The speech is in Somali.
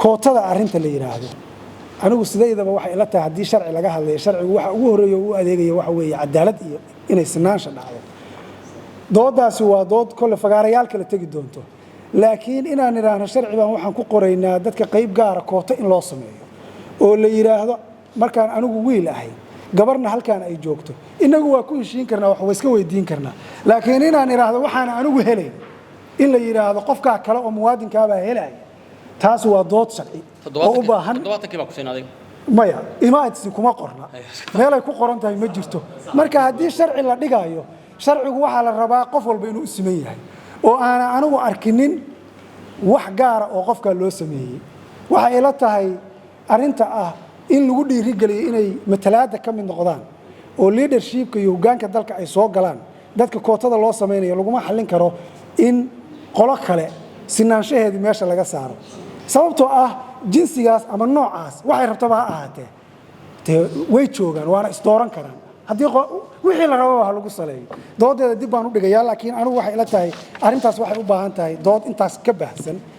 kootada arrinta la yiraahdo anigu sideedaba waxa ila tahay hadii sharci laga hadlayo sharcigu waxa ugu horeeyo uu adeegayo waxa weeye cadaalad iyo inay sinaansha dhacdo doodaasi waa dood kale fagaarayaal kala tagi doonto laakiin inaan iraahno sharci baan waxaan ku qoraynaa dadka qayb gaar ah koota in loo sameeyo oo la yiraahdo markaan anigu wiil ahay gabarna halkaan ay joogto inagu waa ku heshiin karnaa wax iska weydiin karnaa laakiin inaan iraahdo waxaan anigu helay in la yiraahdo qofka kale oo muwaadinka baa helay taas waa dood sharci oo u baahan maya imaadsi kuma qorna meel ay ku qoran tahay ma jirto marka hadii sharci la dhigayo sharcigu waxa la rabaa qof walba inuu siman yahay oo aan anigu arkinin wax gaar ah oo qofka loo sameeyay waxa ila tahay arinta ah in lagu dhiirigeliyo inay matalaada ka mid noqdaan oo leadershipka iyo hoggaanka dalka ay soo galaan dadka kootada loo sameeyo laguma xallin karo in qolo kale sinaanshaheedii meesha laga saaro sababtoo ah jinsigaas ama noocaas waxay rabtaba ha ahaatee way joogaan waana isdooran karaan haddii wixii la rabo waxa lagu saleeyo doodeeda dib baan u dhigayaa laakiin anigu waxay ila tahay arrintaas waxay u baahan tahay dood intaas ka baahsan